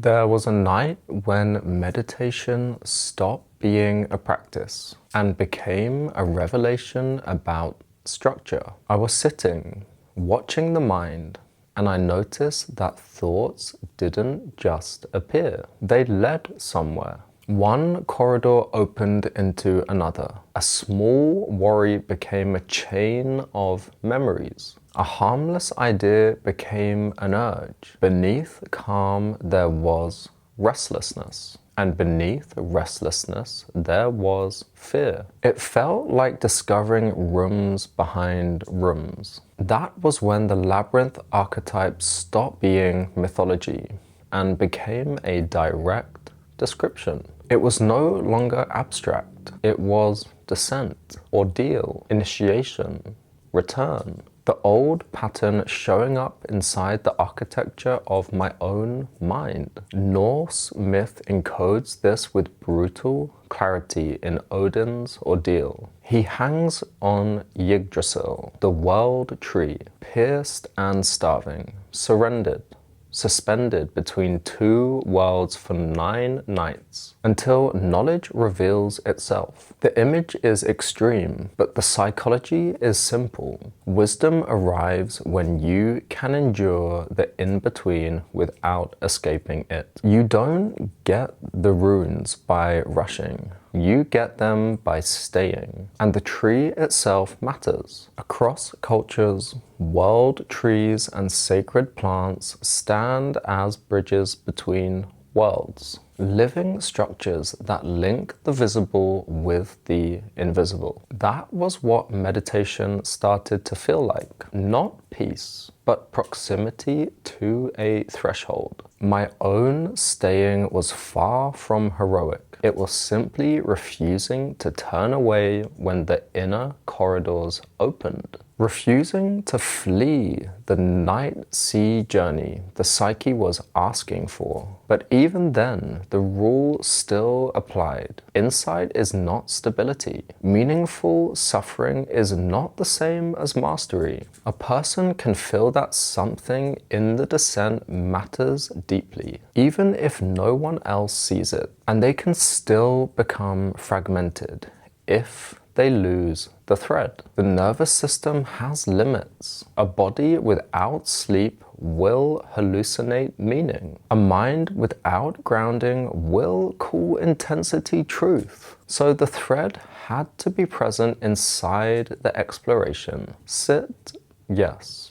There was a night when meditation stopped being a practice and became a revelation about structure. I was sitting, watching the mind, and I noticed that thoughts didn't just appear. They led somewhere. One corridor opened into another. A small worry became a chain of memories. A harmless idea became an urge. Beneath calm there was restlessness. And beneath restlessness there was fear. It felt like discovering rooms behind rooms. That was when the labyrinth archetype stopped being mythology and became a direct description. It was no longer abstract. It was descent, ordeal, initiation, return. The old pattern showing up inside the architecture of my own mind. Norse myth encodes this with brutal clarity in Odin's ordeal. He hangs on Yggdrasil, the world tree, pierced and starving, surrendered, suspended between two worlds for 9 nights, until knowledge reveals itself. The image is extreme, but the psychology is simple. Wisdom arrives when you can endure the in-between without escaping it. You don't get the runes by rushing. You get them by staying. And the tree itself matters. Across cultures, world trees and sacred plants stand as bridges between worlds. Living structures that link the visible with the invisible. That was what meditation started to feel like. Not peace, but proximity to a threshold. My own staying was far from heroic. It was simply refusing to turn away when the inner corridors opened. Refusing to flee the night sea journey the psyche was asking for. But even then, the rule still applied. Insight is not stability. Meaningful suffering is not the same as mastery. A person can feel that something in the descent matters deeply, even if no one else sees it. And they can still become fragmented if they lose the thread. The nervous system has limits. A body without sleep will hallucinate meaning. A mind without grounding will call intensity truth. So the thread had to be present inside the exploration. Sit, yes,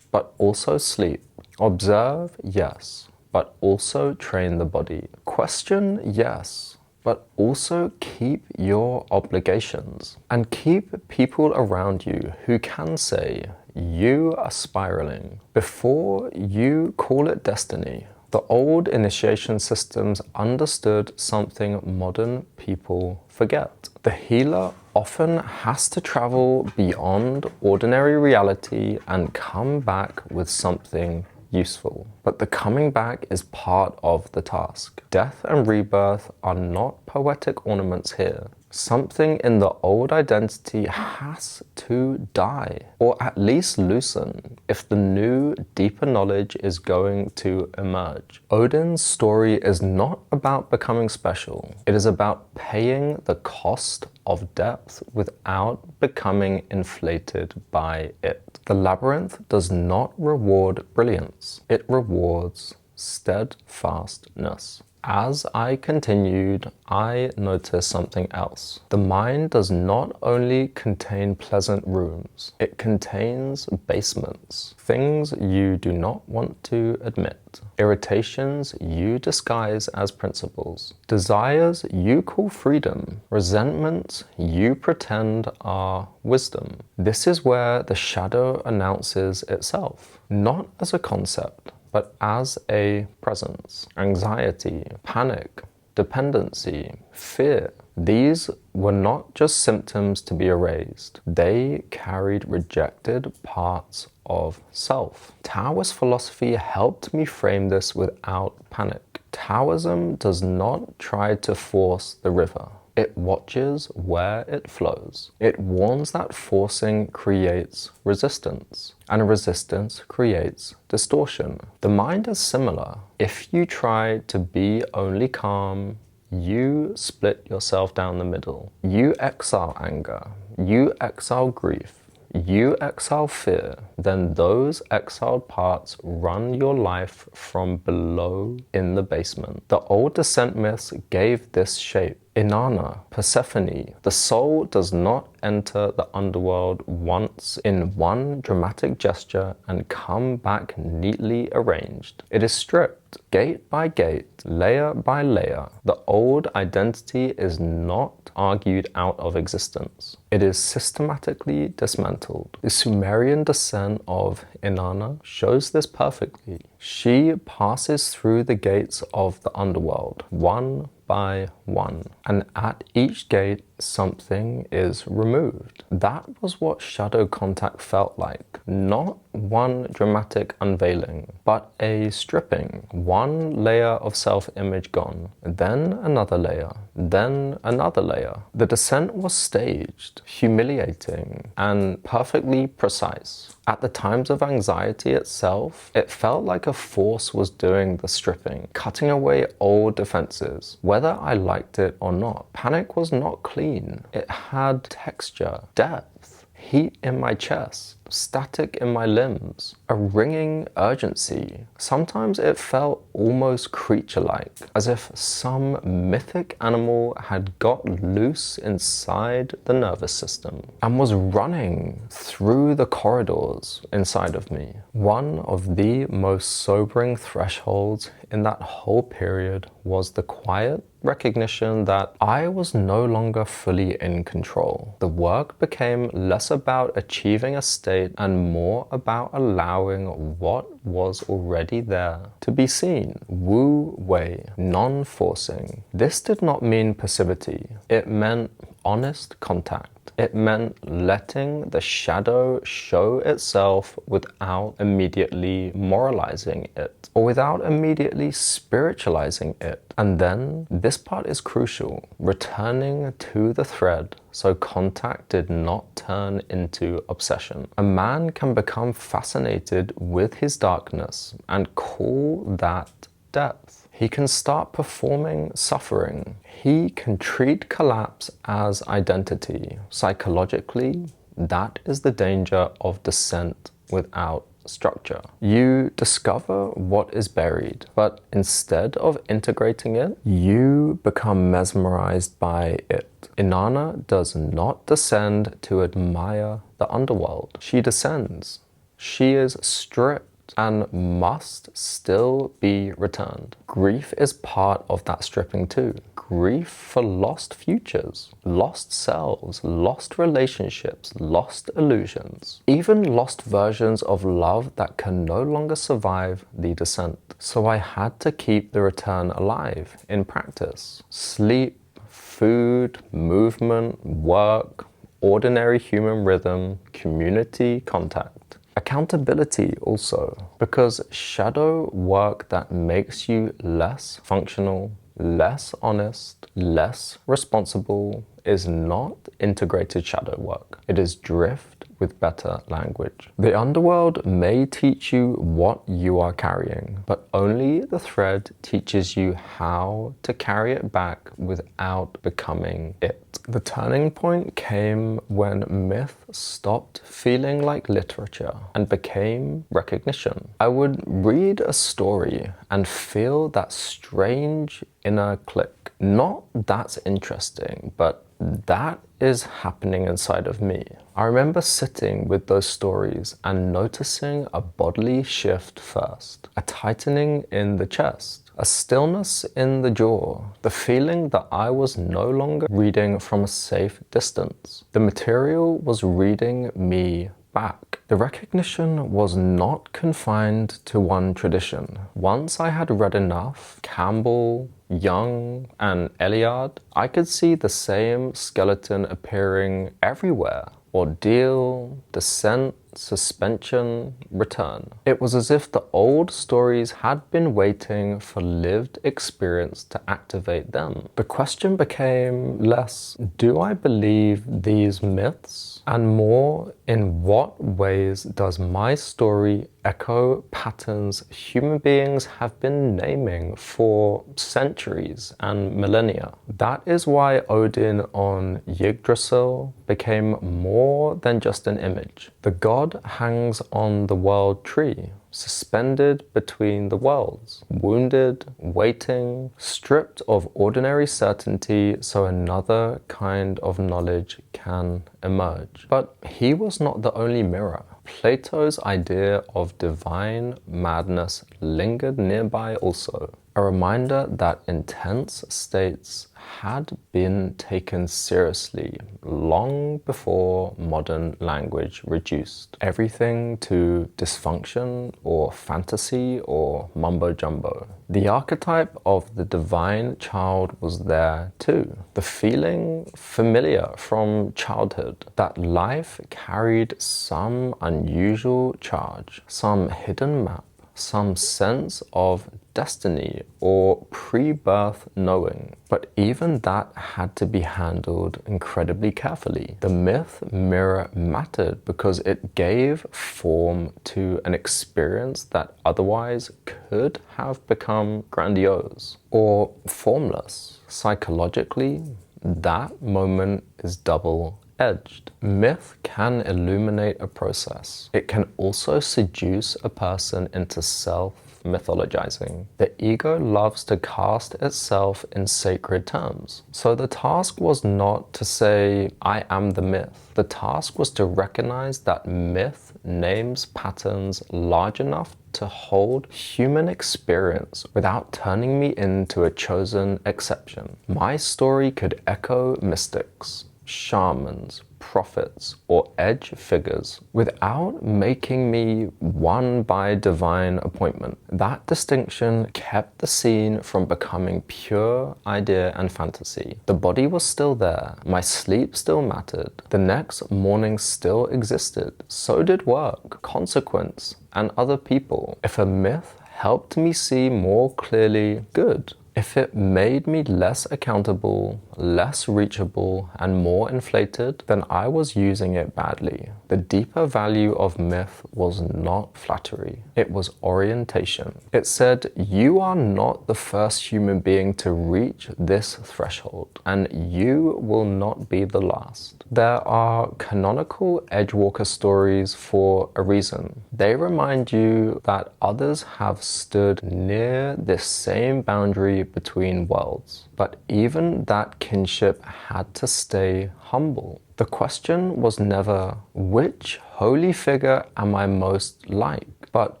but also sleep. Observe, yes, but also train the body. Question, yes, but also keep your obligations and keep people around you who can say, you are spiraling, before you call it destiny. The old initiation systems understood something modern people forget. The healer often has to travel beyond ordinary reality and come back with something useful. But the coming back is part of the task. Death and rebirth are not poetic ornaments here. Something in the old identity has to die, or at least loosen, if the new, deeper knowledge is going to emerge. Odin's story is not about becoming special. It is about paying the cost of depth without becoming inflated by it. The labyrinth does not reward brilliance. It rewards steadfastness. As I continued, I noticed something else. The mind does not only contain pleasant rooms, it contains basements, things you do not want to admit, irritations you disguise as principles, desires you call freedom, resentments you pretend are wisdom. This is where the shadow announces itself, not as a concept, but as a presence. Anxiety, panic, dependency, fear. These were not just symptoms to be erased. They carried rejected parts of self. Taoist philosophy helped me frame this without panic. Taoism does not try to force the river. It watches where it flows. It warns that forcing creates resistance, and resistance creates distortion. The mind is similar. If you try to be only calm, you split yourself down the middle. You exile anger. You exile grief. You exile fear, then those exiled parts run your life from below in the basement. The old descent myths gave this shape. Inanna, Persephone, the soul does not enter the underworld once in one dramatic gesture and come back neatly arranged. It is stripped, gate by gate, layer by layer. The old identity is not argued out of existence. It is systematically dismantled. The Sumerian descent of Inanna shows this perfectly. She passes through the gates of the underworld, one by one, and at each gate something is removed. That was what shadow contact felt like. Not one dramatic unveiling, but a stripping. One layer of self-image gone, then another layer, then another layer. The descent was staged, humiliating, and perfectly precise. At the times of anxiety itself, it felt like a force was doing the stripping, cutting away old defenses, whether I liked it or not. Panic was not clean. It had texture, depth, heat in my chest, static in my limbs, a ringing urgency. Sometimes it felt almost creature-like, as if some mythic animal had got loose inside the nervous system and was running through the corridors inside of me. One of the most sobering thresholds in that whole period was the quiet recognition that I was no longer fully in control. The work became less about achieving a state and more about allowing what was already there to be seen. Wu Wei, non-forcing. This did not mean passivity. It meant honest contact. It meant letting the shadow show itself without immediately moralizing it, or without immediately spiritualizing it. And then, this part is crucial, returning to the thread so contact did not turn into obsession. A man can become fascinated with his darkness and call that depth. He can start performing suffering. He can treat collapse as identity. Psychologically, that is the danger of descent without structure. You discover what is buried, but instead of integrating it, you become mesmerized by it. Inanna does not descend to admire the underworld. She descends. She is stripped and must still be returned. Grief is part of that stripping too. Grief for lost futures, lost selves, lost relationships, lost illusions, even lost versions of love that can no longer survive the descent. So I had to keep the return alive in practice. Sleep, food, movement, work, ordinary human rhythm, community, contact. Accountability also, because shadow work that makes you less functional, less honest, less responsible is not integrated shadow work. It is drift with better language. The underworld may teach you what you are carrying, but only the thread teaches you how to carry it back without becoming it. The turning point came when myth stopped feeling like literature and became recognition. I would read a story and feel that strange inner click. Not that's interesting, but that is happening inside of me. I remember sitting with those stories and noticing a bodily shift first, a tightening in the chest, a stillness in the jaw, the feeling that I was no longer reading from a safe distance. The material was reading me back. The recognition was not confined to one tradition. Once I had read enough, Campbell, Young, and Eliade, I could see the same skeleton appearing everywhere. Ordeal, descent, suspension, return. It was as if the old stories had been waiting for lived experience to activate them. The question became less, do I believe these myths? And more, in what ways does my story echo patterns human beings have been naming for centuries and millennia? That is why Odin on Yggdrasil became more than just an image. The god hangs on the world tree, suspended between the worlds, wounded, waiting, stripped of ordinary certainty so another kind of knowledge can emerge. But he was not the only mirror. Plato's idea of divine madness lingered nearby also, a reminder that intense states had been taken seriously long before modern language reduced everything to dysfunction or fantasy or mumbo-jumbo. The archetype of the divine child was there too. The feeling familiar from childhood that life carried some unusual charge, some hidden map, some sense of destiny or pre-birth knowing. But even that had to be handled incredibly carefully. The myth mirror mattered because it gave form to an experience that otherwise could have become grandiose or formless. Psychologically, that moment is double-edged. Myth can illuminate a process. It can also seduce a person into self-mythologizing. The ego loves to cast itself in sacred terms. So the task was not to say, I am the myth. The task was to recognize that myth names patterns large enough to hold human experience without turning me into a chosen exception. My story could echo mystics, shamans, prophets, or edge figures without making me one by divine appointment. That distinction kept the scene from becoming pure idea and fantasy. The body was still there, my sleep still mattered, the next morning still existed, so did work, consequence, and other people. If a myth helped me see more clearly, good. If it made me less accountable, less reachable, and more inflated, then I was using it badly. The deeper value of myth was not flattery. It was orientation. It said, you are not the first human being to reach this threshold, and you will not be the last. There are canonical Edgewalker stories for a reason. They remind you that others have stood near this same boundary between worlds. But even that kinship had to stay humble. The question was never, which holy figure am I most like? But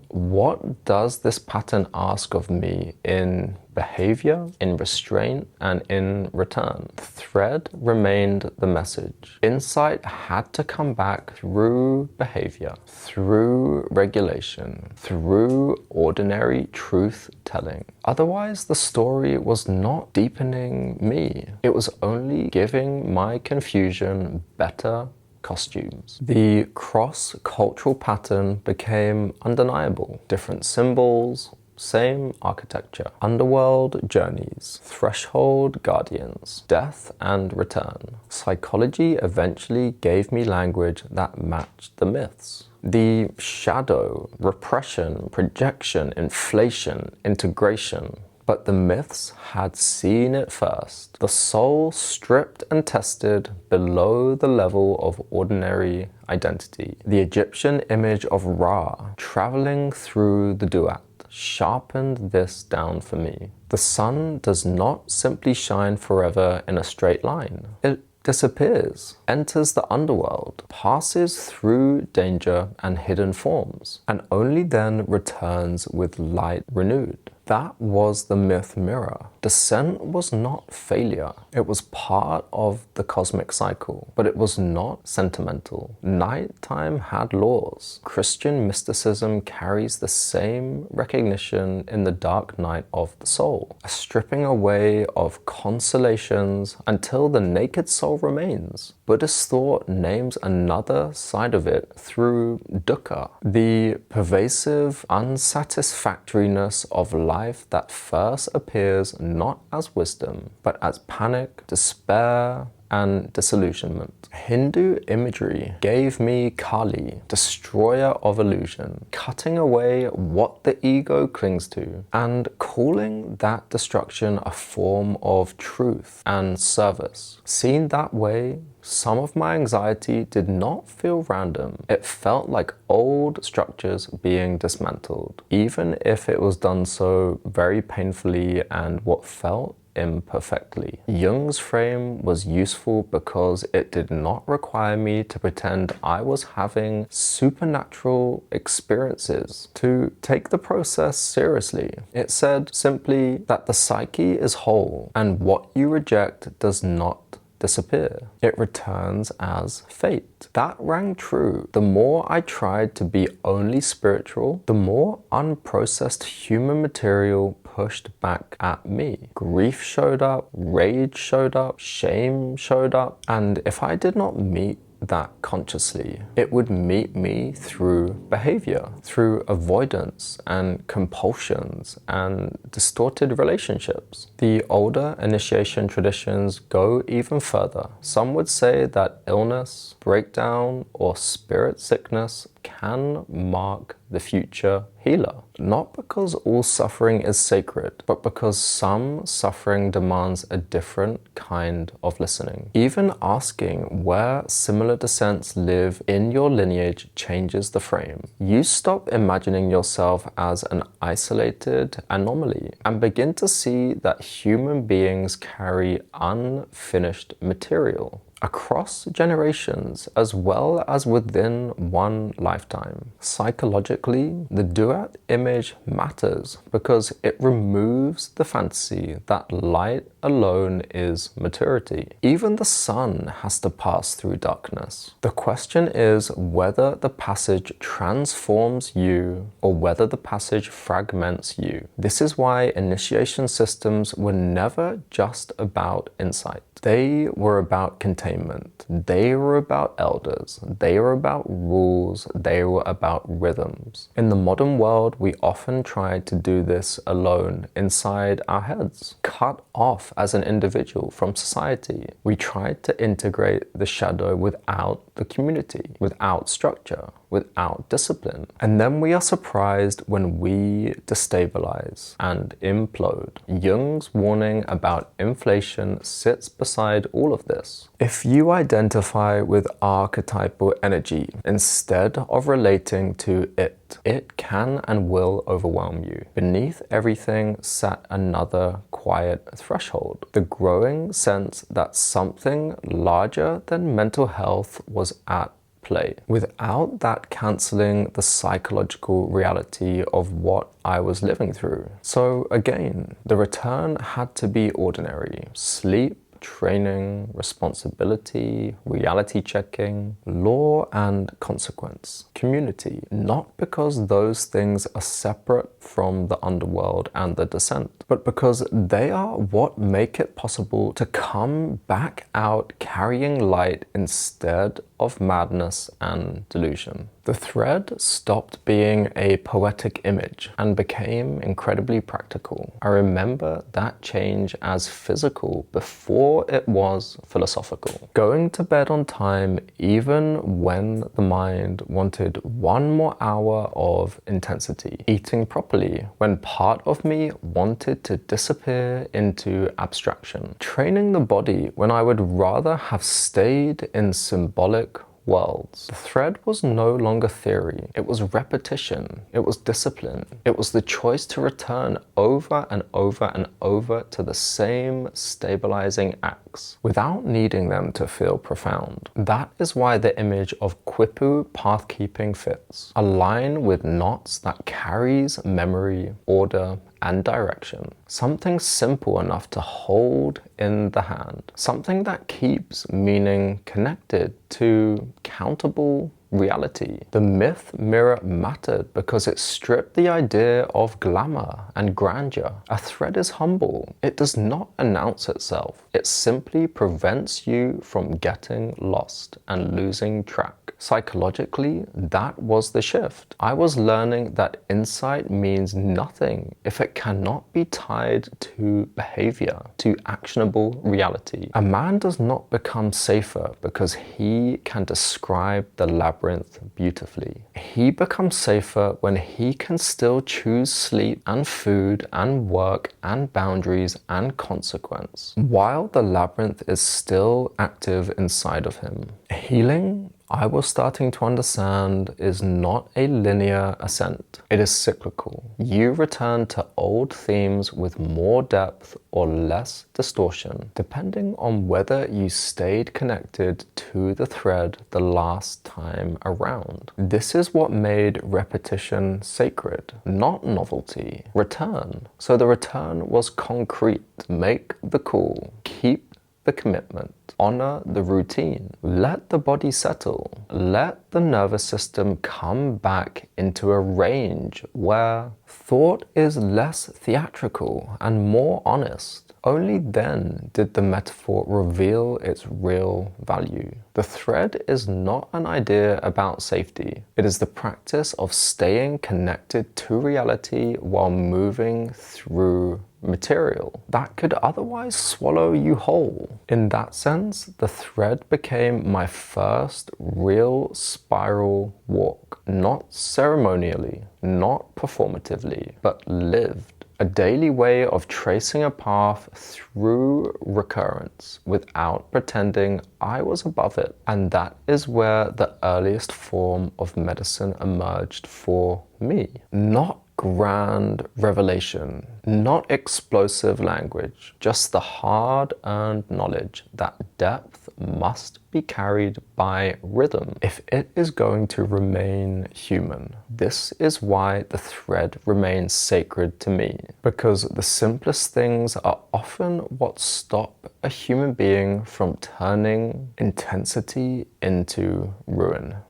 what does this pattern ask of me in behavior, in restraint, and in return? The thread remained the message. Insight had to come back through behavior, through regulation, through ordinary truth-telling. Otherwise, the story was not deepening me. It was only giving my confusion better costumes. The cross-cultural pattern became undeniable. Different symbols, same architecture. Underworld journeys, threshold guardians, death and return. Psychology eventually gave me language that matched the myths. The shadow, repression, projection, inflation, integration. But the myths had seen it first. The soul stripped and tested below the level of ordinary identity. The Egyptian image of Ra traveling through the Duat sharpened this down for me. The sun does not simply shine forever in a straight line. It disappears, enters the underworld, passes through danger and hidden forms, and only then returns with light renewed. That was the myth mirror. Descent was not failure. It was part of the cosmic cycle, but it was not sentimental. Nighttime had laws. Christian mysticism carries the same recognition in the dark night of the soul, a stripping away of consolations until the naked soul remains. Buddhist thought names another side of it through dukkha, the pervasive unsatisfactoriness of life that first appears not as wisdom, but as panic, despair, and disillusionment. Hindu imagery gave me Kali, destroyer of illusion, cutting away what the ego clings to and calling that destruction a form of truth and service. Seen that way, some of my anxiety did not feel random. It felt like old structures being dismantled, even if it was done so very painfully and what felt imperfectly. Jung's frame was useful because it did not require me to pretend I was having supernatural experiences to take the process seriously. It said simply that the psyche is whole and what you reject does not disappear. It returns as fate. That rang true. The more I tried to be only spiritual, the more unprocessed human material pushed back at me. Grief showed up, rage showed up, shame showed up, and if I did not meet that consciously, it would meet me through behavior, through avoidance and compulsions and distorted relationships. The older initiation traditions go even further. Some would say that illness, breakdown, or spirit sickness can mark the future healer. Not because all suffering is sacred, but because some suffering demands a different kind of listening. Even asking where similar descents live in your lineage changes the frame. You stop imagining yourself as an isolated anomaly and begin to see that human beings carry unfinished material across generations as well as within one lifetime. Psychologically, the duat image matters because it removes the fantasy that light alone is maturity. Even the sun has to pass through darkness. The question is whether the passage transforms you or whether the passage fragments you. This is why initiation systems were never just about insight. They were about containment. They were about elders. They were about rules. They were about rhythms. In the modern world, we often try to do this alone inside our heads, cut off as an individual from society. We try to integrate the shadow without the community, without structure, without discipline. And then we are surprised when we destabilize and implode. Jung's warning about inflation sits beside all of this. If you identify with archetypal energy instead of relating to it, it can and will overwhelm you. Beneath everything sat another quiet threshold, the growing sense that something larger than mental health was at play, without that cancelling the psychological reality of what I was living through. So again, the return had to be ordinary. Sleep, training, responsibility, reality checking, law and consequence, community, not because those things are separate from the underworld and the descent, but because they are what make it possible to come back out carrying light instead of madness and delusion. The thread stopped being a poetic image and became incredibly practical. I remember that change as physical before it was philosophical. Going to bed on time even when the mind wanted one more hour of intensity. Eating properly when part of me wanted to disappear into abstraction. Training the body when I would rather have stayed in symbolic worlds. The thread was no longer theory. It was repetition. It was discipline. It was the choice to return over and over and over to the same stabilizing acts without needing them to feel profound. That is why the image of Quipu pathkeeping fits. A line with knots that carries memory, order, and direction. Something simple enough to hold in the hand. Something that keeps meaning connected to countable reality. The myth mirror mattered because it stripped the idea of glamour and grandeur. A thread is humble. It does not announce itself. It simply prevents you from getting lost and losing track. Psychologically, that was the shift. I was learning that insight means nothing if it cannot be tied to behavior, to actionable reality. A man does not become safer because he can describe the labyrinth beautifully. He becomes safer when he can still choose sleep and food and work and boundaries and consequence, while the labyrinth is still active inside of him. Healing, I was starting to understand, is not a linear ascent. It is cyclical. You return to old themes with more depth or less distortion, depending on whether you stayed connected to the thread the last time around. This is what made repetition sacred, not novelty. Return. So the return was concrete. Make the call. Keep the commitment. Honor the routine. Let the body settle. Let the nervous system come back into a range where thought is less theatrical and more honest. Only then did the metaphor reveal its real value. The thread is not an idea about safety. It is the practice of staying connected to reality while moving through material that could otherwise swallow you whole. In that sense, the thread became my first real spiral walk, not ceremonially, not performatively, but lived. A daily way of tracing a path through recurrence without pretending I was above it. And that is where the earliest form of medicine emerged for me. Not grand revelation, not explosive language, just the hard-earned knowledge that depth must be carried by rhythm if it is going to remain human. This is why the thread remains sacred to me, because the simplest things are often what stop a human being from turning intensity into ruin.